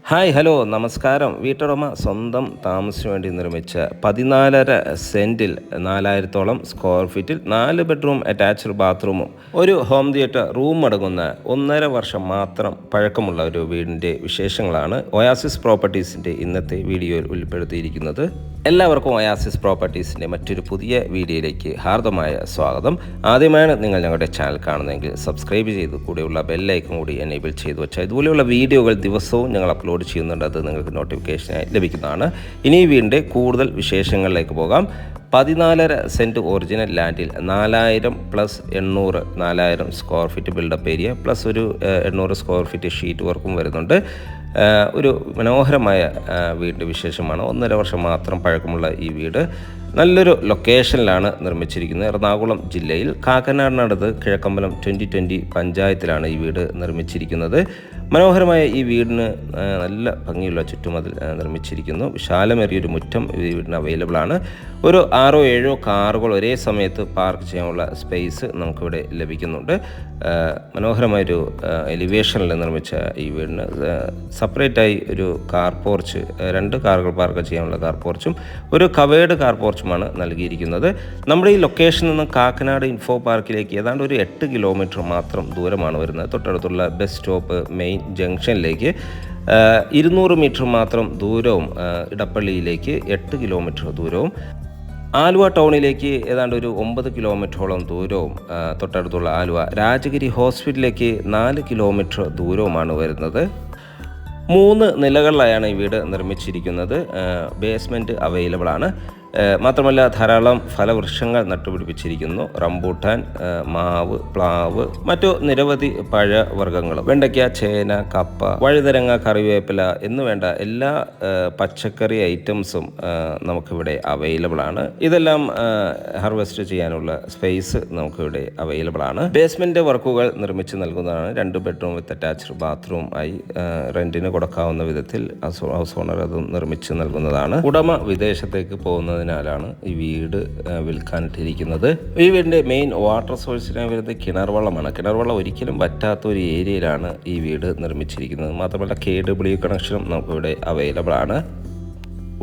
Hi hello നമസ്കാരം. വീട്ടുടമ സ്വന്തം താമസത്തിന് വേണ്ടി നിർമ്മിച്ച 14.5 സെൻറ്റിൽ 4000-ഓളം സ്ക്വയർ ഫീറ്റിൽ 4 ബെഡ്റൂം അറ്റാച്ച്ഡ് ബാത്റൂമും ഒരു ഹോം തിയേറ്റർ റൂം അടങ്ങുന്ന 1.5 വർഷം മാത്രം പഴക്കമുള്ള ഒരു വീടിൻ്റെ വിശേഷങ്ങളാണ് ഒയാസിസ് പ്രോപ്പർട്ടീസിൻ്റെ ഇന്നത്തെ വീഡിയോയിൽ ഉൾപ്പെടുത്തിയിരിക്കുന്നത്. എല്ലാവർക്കും ഒയാസിസ് പ്രോപ്പർട്ടീസിൻ്റെ മറ്റൊരു പുതിയ വീഡിയോയിലേക്ക് ഹാർദമായ സ്വാഗതം. ആദ്യമായാണ് നിങ്ങൾ ഞങ്ങളുടെ ചാനൽ കാണുന്നതെങ്കിൽ സബ്സ്ക്രൈബ് ചെയ്ത് കൂടെയുള്ള ബെല്ലൈക്കൺ കൂടി എനേബിൾ ചെയ്തു വെച്ചാൽ ഇതുപോലെയുള്ള വീഡിയോകൾ ദിവസവും ഞങ്ങൾ അപ്ലോഡ് ചെയ്യുന്നുണ്ട്. അത് നിങ്ങൾക്ക് നോട്ടിഫിക്കേഷനായി ലഭിക്കുന്നതാണ്. ഇനി ഈ വീടിൻ്റെ കൂടുതൽ വിശേഷങ്ങളിലേക്ക് പോകാം. 14.5 സെൻറ്റ് ഒറിജിനൽ ലാൻഡിൽ 4000 plus 4000 square feet buildup area plus ഒരു 800 സ്ക്വയർ ഫീറ്റ് ഷീറ്റ് വർക്കും വരുന്നുണ്ട്. ഒരു മനോഹരമായ വീടിൻ്റെ വിശേഷമാണ്. 1.5 വർഷം മാത്രം പഴക്കമുള്ള ഈ വീട് നല്ലൊരു ലൊക്കേഷനിലാണ് നിർമ്മിച്ചിരിക്കുന്നത്. എറണാകുളം ജില്ലയിൽ കാക്കനാടിനടുത്ത് കിഴക്കമ്പലം 2020 പഞ്ചായത്തിലാണ് ഈ വീട് നിർമ്മിച്ചിരിക്കുന്നത്. മനോഹരമായ ഈ വീടിന് നല്ല ഭംഗിയുള്ള ചുറ്റുമതിൽ നിർമ്മിച്ചിരിക്കുന്നു. വിശാലമേറിയൊരു മുറ്റം ഈ വീടിന് അവൈലബിൾ ആണ്. ഒരു 6-7 കാറുകൾ ഒരേ സമയത്ത് പാർക്ക് ചെയ്യാനുള്ള സ്പേസ് നമുക്കിവിടെ ലഭിക്കുന്നുണ്ട്. മനോഹരമായൊരു എലിവേഷനിൽ നിർമ്മിച്ച ഈ വീടിന് സെപ്പറേറ്റായി ഒരു കാർ പോർച്ച്, 2 കാറുകൾ പാർക്ക് ചെയ്യാനുള്ള കാർ പോർച്ചും ഒരു കവേർഡ് കാർ പോർച്ചുമാണ് നൽകിയിരിക്കുന്നത്. നമ്മുടെ ഈ ലൊക്കേഷനിൽ നിന്ന് കാക്കനാട് ഇൻഫോ പാർക്കിലേക്ക് ഏതാണ്ട് ഒരു 8 കിലോമീറ്റർ മാത്രം ദൂരമാണ് വരുന്നത്. തൊട്ടടുത്തുള്ള ബസ് സ്റ്റോപ്പ് മെയിൻ ജംഗ്ഷനിലേക്ക് 200 മീറ്റർ മാത്രം ദൂരവും, ഇടപ്പള്ളിയിലേക്ക് 8 കിലോമീറ്റർ ദൂരവും, ആലുവ ടൗണിലേക്ക് ഏതാണ്ട് ഒരു 9 കിലോമീറ്ററോളം ദൂരവും, തൊട്ടടുത്തുള്ള ആലുവ രാജഗിരി ഹോസ്പിറ്റലിലേക്ക് 4 കിലോമീറ്റർ ദൂരവുമാണ് വരുന്നത്. 3 നിലകളിലായാണ് ഈ വീട് നിർമ്മിച്ചിരിക്കുന്നത്. ബേസ്മെൻറ്റ് അവൈലബിൾ ആണ്. മാത്രമല്ല ധാരാളം ഫലവൃക്ഷങ്ങൾ നട്ടുപിടിപ്പിച്ചിരിക്കുന്നു. റംബൂട്ടാൻ, മാവ്, പ്ലാവ്, മറ്റു നിരവധി പഴവർഗ്ഗങ്ങളും, വെണ്ടയ്ക്ക, ചേന, കപ്പ, വഴുതനങ്ങ, കറിവേപ്പില എന്നു വേണ്ട എല്ലാ പച്ചക്കറി ഐറ്റംസും നമുക്കിവിടെ അവൈലബിൾ ആണ്. ഇതെല്ലാം ഹാർവെസ്റ്റ് ചെയ്യാനുള്ള സ്പേസ് നമുക്കിവിടെ അവൈലബിൾ ആണ്. ബേസ്മെൻറ്റ് വർക്കുകൾ നിർമ്മിച്ച് നൽകുന്നതാണ്. 2 ബെഡ്റൂം വിത്ത് അറ്റാച്ച്ഡ് ബാത്റൂം ആയി റെൻറ്റിന് കൊടുക്കാവുന്ന വിധത്തിൽ ഹൗസ് ഓണർ അത് നിർമ്മിച്ച് നൽകുന്നതാണ്. ഉടമ വിദേശത്തേക്ക് പോകുന്നത് ാണ് ഈ വീട് വിൽക്കാനിട്ടിരിക്കുന്നത്. ഈ വീടിൻ്റെ മെയിൻ വാട്ടർ സോഴ്സിനായി വരുന്നത് കിണർ വെള്ളമാണ്. കിണർ വെള്ളം ഒരിക്കലും പറ്റാത്ത ഒരു ഏരിയയിലാണ് ഈ വീട് നിർമ്മിച്ചിരിക്കുന്നത്. മാത്രമല്ല KW കണക്ഷനും നമുക്കിവിടെ അവൈലബിൾ ആണ്.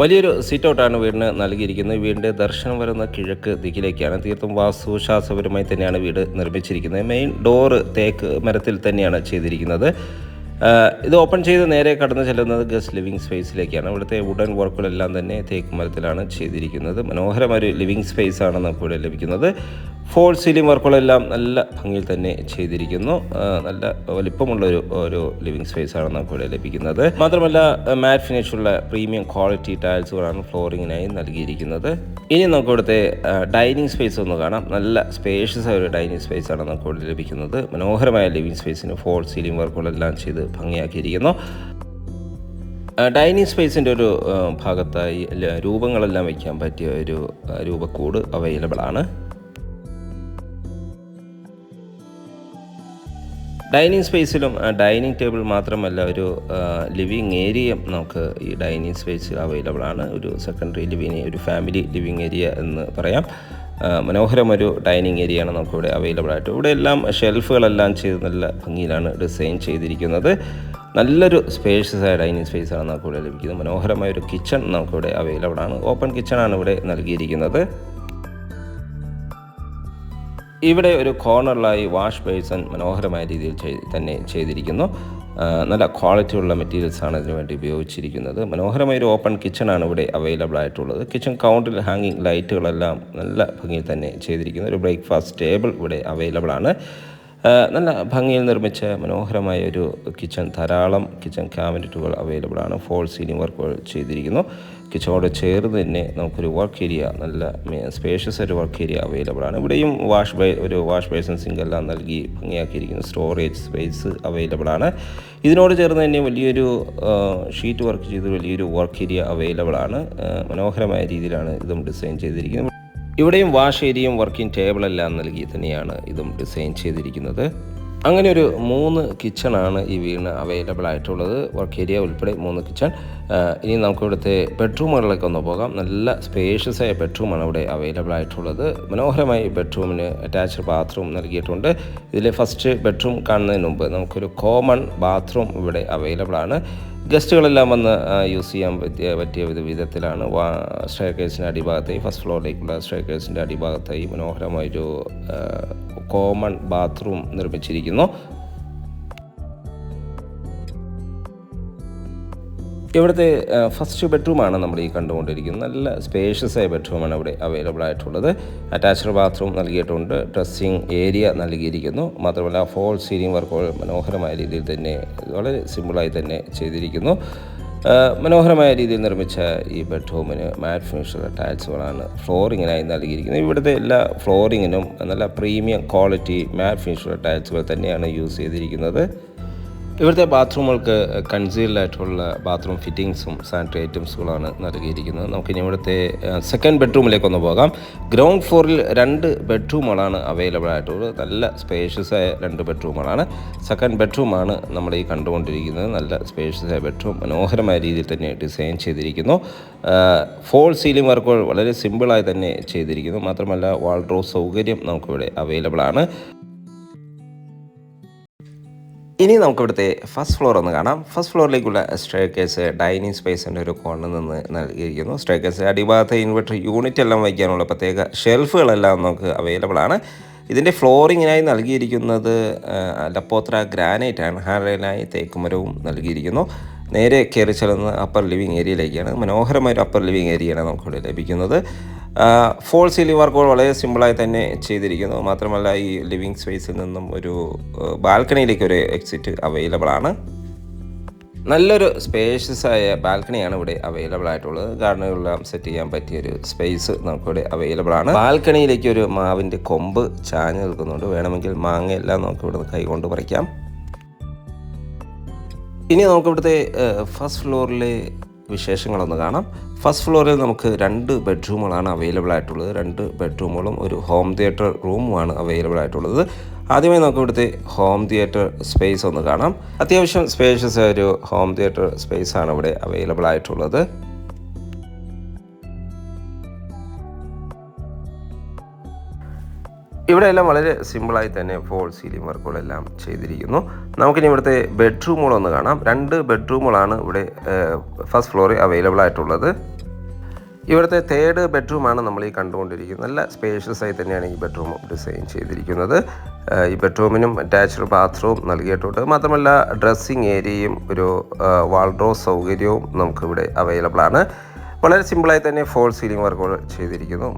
വലിയൊരു സിറ്റ് ഔട്ടാണ് വീടിന് നൽകിയിരിക്കുന്നത്. വീടിൻ്റെ ദർശനം വരുന്ന കിഴക്ക് ദിക്കിലേക്കാണ്. തീർത്തും വാസ്തുശാസ്ത്രപരമായി തന്നെയാണ് വീട് നിർമ്മിച്ചിരിക്കുന്നത്. മെയിൻ ഡോറ് തേക്ക് മരത്തിൽ തന്നെയാണ് ചെയ്തിരിക്കുന്നത്. ഇത് ഓപ്പൺ ചെയ്ത് നേരെ കടന്നു ചെല്ലുന്നത് ഗസ്റ്റ് ലിവിങ് സ്പേസിലേക്കാണ്. ഇവിടുത്തെ വുഡൻ വർക്കുകളെല്ലാം തന്നെ തേക്ക് മരത്തിലാണ് ചെയ്തിരിക്കുന്നത്. മനോഹരമായൊരു ലിവിങ് സ്പേസാണ് നമുക്കിവിടെ ലഭിക്കുന്നത്. ഫോൾ സീലിംഗ് വർക്കുകളെല്ലാം നല്ല ഭംഗിയിൽ തന്നെ ചെയ്തിരിക്കുന്നു. നല്ല വലിപ്പമുള്ള ഒരു ലിവിങ് സ്പേസാണ് നമുക്കിവിടെ ലഭിക്കുന്നത്. മാത്രമല്ല മാറ്റ് ഫിനിഷുള്ള പ്രീമിയം ക്വാളിറ്റി ടൈൽസുകളാണ് ഫ്ലോറിങ്ങിനായി നൽകിയിരിക്കുന്നത്. ഇനി നമുക്കിവിടുത്തെ ഡൈനിങ് സ്പേസ് ഒന്ന് കാണാം. നല്ല സ്പേഷ്യസ് ആയ ഒരു ഡൈനിങ് സ്പേസാണ് നമുക്കിവിടെ ലഭിക്കുന്നത്. മനോഹരമായ ലിവിങ് സ്പേസിന് ഫോൾ സീലിംഗ് വർക്കുകളെല്ലാം ചെയ്ത് ഭംഗിയാക്കിയിരിക്കുന്നു. ഡൈനിങ് സ്പേസിൻ്റെ ഒരു ഭാഗത്തായി രൂപങ്ങളെല്ലാം വയ്ക്കാൻ പറ്റിയ ഒരു രൂപക്കൂട് അവൈലബിൾ ആണ്. ഡൈനിങ് സ്പേസിലും ഡൈനിങ് ടേബിൾ മാത്രമല്ല ഒരു ലിവിങ് ഏരിയയും നമുക്ക് ഈ ഡൈനിങ് സ്പേസിൽ അവൈലബിൾ ആണ്. ഒരു സെക്കൻഡറി ലിവിങ്, ഒരു ഫാമിലി ലിവിങ് ഏരിയ എന്ന് പറയാം. മനോഹരമൊരു ഡൈനിങ് ഏരിയയാണ് നമുക്കിവിടെ അവൈലബിൾ ആയിട്ട്. ഇവിടെ എല്ലാം ഷെൽഫുകളെല്ലാം ചെയ്ത് നല്ല ഭംഗിയിലാണ് ഡിസൈൻ ചെയ്തിരിക്കുന്നത്. നല്ലൊരു സ്പേഷ്യസ് ആയ ഡൈനിങ് സ്പേസാണ് നമുക്കിവിടെ ലഭിക്കുന്നത്. മനോഹരമായൊരു കിച്ചൺ നമുക്കിവിടെ അവൈലബിൾ ആണ്. ഓപ്പൺ കിച്ചണാണ് ഇവിടെ നൽകിയിരിക്കുന്നത്. ഇവിടെ ഒരു കോർണറിലായി വാഷ് ബേസിൻ മനോഹരമായ രീതിയിൽ തന്നെ ചെയ്തിരിക്കുന്നു. നല്ല ക്വാളിറ്റിയുള്ള മെറ്റീരിയൽസാണ് ഇതിനു വേണ്ടി ഉപയോഗിച്ചിരിക്കുന്നത്. മനോഹരമായൊരു ഓപ്പൺ കിച്ചണാണ് ഇവിടെ അവൈലബിൾ ആയിട്ടുള്ളത്. കിച്ചൺ കൗണ്ടറിൽ ഹാങ്ങിങ് ലൈറ്റുകളെല്ലാം നല്ല ഭംഗിയിൽ തന്നെ ചെയ്തിരിക്കുന്നു. ഒരു ബ്രേക്ക്ഫാസ്റ്റ് ടേബിൾ ഇവിടെ അവൈലബിൾ ആണ്. നല്ല ഭംഗിയിൽ നിർമ്മിച്ച മനോഹരമായ ഒരു കിച്ചൺ, ധാരാളം കിച്ചൺ ക്യാബിനറ്റുകൾ അവൈലബിൾ ആണ്. ഫോൾ സീലിംഗ് വർക്കുകൾ ചെയ്തിരിക്കുന്നു. കിച്ചണോട് ചേർന്ന് തന്നെ നമുക്കൊരു വർക്ക് ഏരിയ, നല്ല സ്പേഷ്യസ് ഒരു വർക്ക് ഏരിയ അവൈലബിൾ ആണ്. ഇവിടെയും ഒരു വാഷ് ബേസിൻ സിങ്ക് എല്ലാം നൽകി ഭംഗിയാക്കിയിരിക്കുന്നു. സ്റ്റോറേജ് സ്പേസ് അവൈലബിൾ ആണ്. ഇതിനോട് ചേർന്ന് തന്നെ വലിയൊരു ഷീറ്റ് വർക്ക് ചെയ്ത് വലിയൊരു വർക്ക് ഏരിയ അവൈലബിൾ ആണ്. മനോഹരമായ രീതിയിലാണ് ഇതും ഡിസൈൻ ചെയ്തിരിക്കുന്നത്. ഇവിടെയും വാഷ് ഏരിയയും വർക്കിംഗ് ടേബിളെല്ലാം നൽകി തന്നെയാണ് ഇതും ഡിസൈൻ ചെയ്തിരിക്കുന്നത്. അങ്ങനെ ഒരു 3 കിച്ചണാണ് ഈ വീടിന് അവൈലബിൾ ആയിട്ടുള്ളത്. വർക്ക് ഏരിയ ഉൾപ്പെടെ 3 കിച്ചൺ. ഇനി നമുക്ക് ഇവിടുത്തെ ബെഡ്റൂമുകളിലേക്ക് ഒന്ന് പോകാം. നല്ല സ്പേഷ്യസ് ആയ ബെഡ്റൂമാണ് ഇവിടെ അവൈലബിൾ ആയിട്ടുള്ളത്. മനോഹരമായി ബെഡ്റൂമിന് അറ്റാച്ച്ഡ് ബാത്റൂം നൽകിയിട്ടുണ്ട്. ഇതിലെ ഫസ്റ്റ് ബെഡ്റൂം കാണുന്നതിന് മുമ്പ് നമുക്കൊരു കോമൺ ബാത്റൂം ഇവിടെ അവൈലബിൾ ആണ്. ഗസ്റ്റുകളെല്ലാം വന്ന് യൂസ് ചെയ്യാൻ പറ്റിയ വിധത്തിലാണ് സ്റ്റെയർകേസിൻ്റെ അടിഭാഗത്തായി ഫസ്റ്റ് ഫ്ലോറിലേക്കുള്ള സ്റ്റെയർകേസിൻ്റെ അടിഭാഗത്തായി മനോഹരമായൊരു കോമൺ ബാത്റൂം നിർമ്മിച്ചിരിക്കുന്നു. ഇവിടുത്തെ ഫസ്റ്റ് ബെഡ്റൂമാണ് നമ്മൾ ഈ കണ്ടുകൊണ്ടിരിക്കുന്നത്. നല്ല സ്പേഷ്യസ് ആയ ബെഡ്റൂമാണ് ഇവിടെ അവൈലബിൾ ആയിട്ടുള്ളത്. അറ്റാച്ച്ഡ് ബാത്റൂം നൽകിയിട്ടുണ്ട്, ഡ്രസ്സിങ് ഏരിയ നൽകിയിരിക്കുന്നു. മാത്രമല്ല ഫോൾ സീലിംഗ് വർക്കുകൾ മനോഹരമായ രീതിയിൽ തന്നെ വളരെ സിമ്പിളായി തന്നെ ചെയ്തിരിക്കുന്നു. മനോഹരമായ രീതിയിൽ നിർമ്മിച്ച ഈ ബെഡ്റൂമിന് മാറ്റ് ഫിനിഷുള്ള ടൈൽസുകളാണ് ഫ്ലോറിങ്ങിനായി നൽകിയിരിക്കുന്നത്. ഇവിടുത്തെ എല്ലാ ഫ്ലോറിങ്ങിനും നല്ല പ്രീമിയം ക്വാളിറ്റി മാറ്റ് ഫിനിഷുള്ള ടൈൽസുകൾ തന്നെയാണ് യൂസ് ചെയ്തിരിക്കുന്നത്. ഇവിടുത്തെ ബാത്റൂമുകൾക്ക് കൺസീൽഡ് ആയിട്ടുള്ള ബാത്റൂം ഫിറ്റിങ്സും സാനിറ്ററി ഐറ്റംസുകളാണ് നൽകിയിരിക്കുന്നത്. നമുക്കിനി ഇവിടുത്തെ സെക്കൻഡ് ബെഡ്റൂമിലേക്കൊന്ന് പോകാം. ഗ്രൗണ്ട് ഫ്ലോറിൽ 2 ബെഡ്റൂമുകളാണ് അവൈലബിൾ ആയിട്ടുള്ളത്. നല്ല സ്പേഷ്യസ് ആയ 2 ബെഡ്റൂമുകളാണ്. സെക്കൻഡ് ബെഡ്റൂമാണ് നമ്മൾ ഈ കണ്ടുകൊണ്ടിരിക്കുന്നത്. നല്ല സ്പേഷ്യസ് ആയ ബെഡ്റൂം മനോഹരമായ രീതിയിൽ തന്നെ ഡിസൈൻ ചെയ്തിരിക്കുന്നു. ഫോൾ സീലിംഗ് വർക്കുകൾ വളരെ സിമ്പിളായി തന്നെ ചെയ്തിരിക്കുന്നു. മാത്രമല്ല വാൾഡ്രോബ് സൗകര്യം നമുക്കിവിടെ അവൈലബിൾ ആണ്. ഇനി നമുക്കിവിടുത്തെ ഫസ്റ്റ് ഫ്ലോർ ഒന്ന് കാണാം. ഫസ്റ്റ് ഫ്ലോറിലേക്കുള്ള സ്റ്റെയർകേസ് ഡൈനിങ് സ്പേസിൻ്റെ ഒരു കോണിൽ നിന്ന് നൽകിയിരിക്കുന്നു. സ്റ്റെയർകേസ് അടിഭാഗത്തെ ഇൻവെർട്ടർ യൂണിറ്റ് എല്ലാം വയ്ക്കാനുള്ള പ്രത്യേക ഷെൽഫുകളെല്ലാം നമുക്ക് അവൈലബിൾ ആണ്. ഇതിൻ്റെ ഫ്ലോറിങ്ങിനായി നൽകിയിരിക്കുന്നത് ലപ്പോത്ര ഗ്രാനൈറ്റ് ആണ്. ഹാൻഡ്രൈലായി തേക്കുമരവും നൽകിയിരിക്കുന്നു. നേരെ കയറി ചെല്ലുന്ന അപ്പർ ലിവിങ് ഏരിയയിലേക്കാണ്. മനോഹരമായൊരു അപ്പർ ലിവിങ് ഏരിയയാണ് നമുക്കിവിടെ ലഭിക്കുന്നത്. ഫോൾ സീലിംഗ് വർക്കുകൾ വളരെ സിമ്പിളായി തന്നെ ചെയ്തിരിക്കുന്നു. മാത്രമല്ല ഈ ലിവിങ് സ്പേസിൽ നിന്നും ഒരു ബാൽക്കണിയിലേക്ക് ഒരു എക്സിറ്റ് അവൈലബിൾ ആണ്. നല്ലൊരു സ്പേഷ്യസ് ആയ ബാൽക്കണിയാണ് ഇവിടെ അവൈലബിൾ ആയിട്ടുള്ളത്. ഗാർഡനുകളെല്ലാം സെറ്റ് ചെയ്യാൻ പറ്റിയൊരു സ്പേസ് നമുക്കിവിടെ അവൈലബിൾ ആണ്. ബാൽക്കണിയിലേക്ക് ഒരു മാവിൻ്റെ കൊമ്പ് ചാഞ്ഞ് നിൽക്കുന്നുണ്ട്. വേണമെങ്കിൽ മാങ്ങയെല്ലാം നമുക്കിവിടെ കൈകൊണ്ട് പറിക്കാം. ഇനി നമുക്കിവിടുത്തെ ഫസ്റ്റ് ഫ്ലോറിലെ വിശേഷങ്ങളൊന്ന് കാണാം. ഫസ്റ്റ് ഫ്ലോറിൽ നമുക്ക് 2 ബെഡ്റൂമുകളാണ് അവൈലബിൾ ആയിട്ടുള്ളത്. 2 ബെഡ്റൂമുകളും ഒരു ഹോം തിയേറ്റർ റൂമുമാണ് അവൈലബിൾ ആയിട്ടുള്ളത്. ആദ്യമായി നമുക്ക് ഇവിടുത്തെ ഹോം തിയേറ്റർ സ്പേസ് ഒന്ന് കാണാം. അത്യാവശ്യം സ്പേഷ്യസ് ആയ ഒരു ഹോം തിയേറ്റർ സ്പേസ് ആണ് ഇവിടെ അവൈലബിൾ ആയിട്ടുള്ളത്. ഇവിടെ എല്ലാം വളരെ സിമ്പിളായി തന്നെ ഫോൾ സീലിംഗ് വർക്കുകളെല്ലാം ചെയ്തിരിക്കുന്നു. നമുക്കിനി ഇവിടുത്തെ ബെഡ്റൂമുകളൊന്ന് കാണാം. 2 ബെഡ്റൂമുകളാണ് ഇവിടെ ഫസ്റ്റ് ഫ്ലോറിൽ അവൈലബിൾ ആയിട്ടുള്ളത്. ഇവിടുത്തെ തേർഡ് ബെഡ്റൂമാണ് നമ്മൾ ഈ കണ്ടുകൊണ്ടിരിക്കുന്നത്. നല്ല സ്പേഷ്യസ് ആയി തന്നെയാണ് ഈ ബെഡ്റൂം ഡിസൈൻ ചെയ്തിരിക്കുന്നത്. ഈ ബെഡ്റൂമിനും അറ്റാച്ച്ഡ് ബാത്റൂം നൽകിയിട്ടുണ്ട്. മാത്രമല്ല ഡ്രസ്സിങ് ഏരിയയും ഒരു വാൾഡ്രോബ് സൗകര്യവും നമുക്കിവിടെ അവൈലബിൾ ആണ്. വളരെ സിമ്പിളായി തന്നെ ഫോൾ സീലിംഗ് വർക്കുകൾ ചെയ്തിരിക്കുന്നു.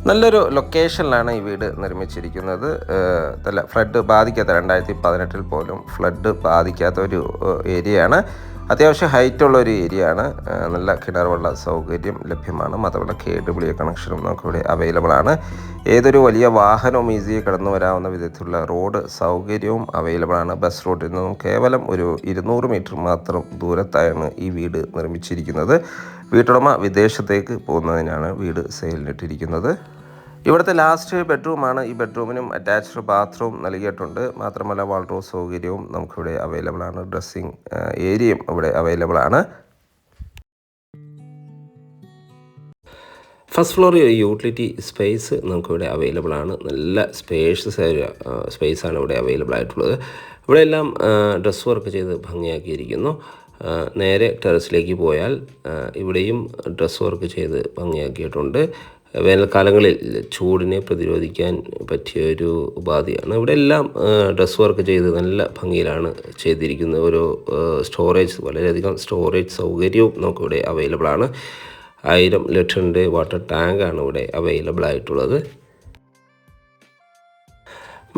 നല്ലൊരു ലൊക്കേഷനിലാണ് ഈ വീട് നിർമ്മിച്ചിരിക്കുന്നത്. നല്ല ഫ്ലഡ് ബാധിക്കാത്ത 2018 പോലും ഫ്ലഡ് ബാധിക്കാത്ത ഒരു ഏരിയയാണ്. അത്യാവശ്യം ഹൈറ്റുള്ള ഒരു ഏരിയയാണ്. നല്ല കിണർ വെള്ള സൗകര്യം ലഭ്യമാണ്. മാത്രമല്ല KW കണക്ഷനും നമുക്കിവിടെ അവൈലബിൾ ആണ്. ഏതൊരു വലിയ വാഹനവും ഈസിയായി കടന്നു വരാവുന്ന വിധത്തിലുള്ള റോഡ് സൗകര്യവും അവൈലബിൾ ആണ്. ബസ് റൂട്ടിൽ നിന്നും കേവലം ഒരു 200 മീറ്റർ മാത്രം ദൂരത്തായാണ് ഈ വീട് നിർമ്മിച്ചിരിക്കുന്നത്. വീട്ടുടമ വിദേശത്തേക്ക് പോകുന്നതിനാണ് വീട് സെയിലിനിട്ടിരിക്കുന്നത്. ഇവിടുത്തെ ലാസ്റ്റ് ബെഡ്റൂമാണ്. ഈ ബെഡ്റൂമിനും അറ്റാച്ച്ഡ് ബാത്റൂം നൽകിയിട്ടുണ്ട്. മാത്രമല്ല വാൾഡ്രോബ് സൗകര്യവും നമുക്കിവിടെ അവൈലബിൾ ആണ്. ഡ്രസ്സിങ് ഏരിയയും ഇവിടെ അവൈലബിൾ ആണ്. ഫസ്റ്റ് ഫ്ലോറിൽ യൂട്ടിലിറ്റി സ്പേസ് നമുക്കിവിടെ അവൈലബിൾ ആണ്. നല്ല സ്പേഷ്യസ് ആയ സ്പേസാണ് ഇവിടെ അവൈലബിൾ ആയിട്ടുള്ളത്. ഇവിടെ എല്ലാം ഡ്രസ് വർക്ക് ചെയ്ത് ഭംഗിയാക്കിയിരിക്കുന്നു. നേരെ ടെറസിലേക്ക് പോയാൽ ഇവിടെയും ഡ്രസ് വർക്ക് ചെയ്ത് ഭംഗിയാക്കിയിട്ടുണ്ട്. വേനൽക്കാലങ്ങളിൽ ചൂടിനെ പ്രതിരോധിക്കാൻ പറ്റിയൊരു ഉപാധിയാണ്. ഇവിടെ എല്ലാം ഡ്രസ് വർക്ക് ചെയ്ത് നല്ല ഭംഗിയിലാണ് ചെയ്തിരിക്കുന്നത്. ഒരു സ്റ്റോറേജ് വളരെയധികം സ്റ്റോറേജ് സൗകര്യവും നമുക്കിവിടെ അവൈലബിൾ ആണ്. 1000 ലിറ്ററിൻ്റെ വാട്ടർ ടാങ്കാണ് ഇവിടെ അവൈലബിൾ ആയിട്ടുള്ളത്.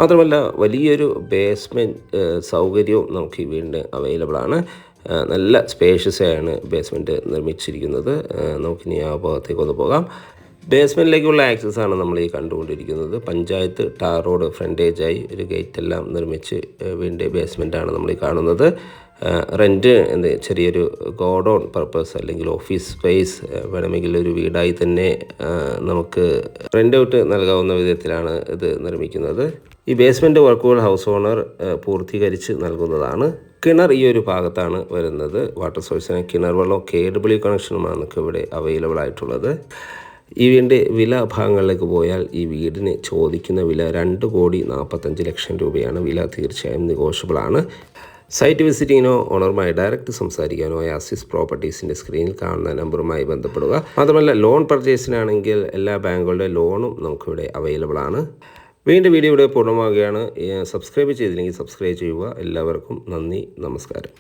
മാത്രമല്ല വലിയൊരു ബേസ്മെൻറ്റ് സൗകര്യവും നമുക്ക് ഈ വീടിന് അവൈലബിൾ ആണ്. നല്ല സ്പേഷ്യസ് ആണ് ബേസ്മെൻറ്റ് നിർമ്മിച്ചിരിക്കുന്നത്. നമുക്കിനി ആ ഭാഗത്തേക്കൊന്ന് പോകാം. ബേസ്മെൻറ്റിലേക്കുള്ള ആക്സസ് ആണ് നമ്മൾ ഈ കണ്ടുകൊണ്ടിരിക്കുന്നത്. പഞ്ചായത്ത് ടാർ റോഡ് ഫ്രണ്ടേജായി ഒരു ഗേറ്റെല്ലാം നിർമ്മിച്ച് വീടിൻ്റെ ബേസ്മെൻറ്റാണ് നമ്മൾ ഈ കാണുന്നത്. റെൻറ്റ് ചെറിയൊരു ഗോഡൗൺ പർപ്പസ് അല്ലെങ്കിൽ ഓഫീസ് സ്പേസ് വേണമെങ്കിൽ ഒരു വീടായി തന്നെ നമുക്ക് റെൻ്റ് ഔട്ട് നൽകാവുന്ന വിധത്തിലാണ് ഇത് നിർമ്മിക്കുന്നത്. ഈ ബേസ്മെൻറ്റ് വർക്കുകൾ ഹൗസ് ഓണർ പൂർത്തീകരിച്ച് നൽകുന്നതാണ്. കിണർ ഈ ഒരു ഭാഗത്താണ് വരുന്നത്. വാട്ടർ സോഴ്സിന് കിണർ വെള്ളവും KW കണക്ഷനുമാണ് നമുക്ക് ഇവിടെ അവൈലബിൾ ആയിട്ടുള്ളത്. ഈ വീടിൻ്റെ വില ഭാഗങ്ങളിലേക്ക് പോയാൽ ഈ വീടിന് ചോദിക്കുന്ന വില 2,45,00,000 രൂപയാണ്. വില തീർച്ചയായും നെഗോഷ്യബിൾ ആണ്. സൈറ്റ് വിസിറ്റിങ്ങിനോ ഓണറുമായി ഡയറക്റ്റ് സംസാരിക്കാനോ ആസിസ് പ്രോപ്പർട്ടീസിൻ്റെ സ്ക്രീനിൽ കാണുന്ന നമ്പറുമായി ബന്ധപ്പെടുക. മാത്രമല്ല ലോൺ പർച്ചേസിനാണെങ്കിൽ എല്ലാ ബാങ്കുകളുടെ ലോണും നമുക്കിവിടെ അവൈലബിൾ ആണ്. വീണ്ടും വീഡിയോ ഇവിടെ പൂർണ്ണമാവുകയാണ്. സബ്സ്ക്രൈബ് ചെയ്തില്ലെങ്കിൽ സബ്സ്ക്രൈബ് ചെയ്യുക. എല്ലാവർക്കും നന്ദി, നമസ്കാരം.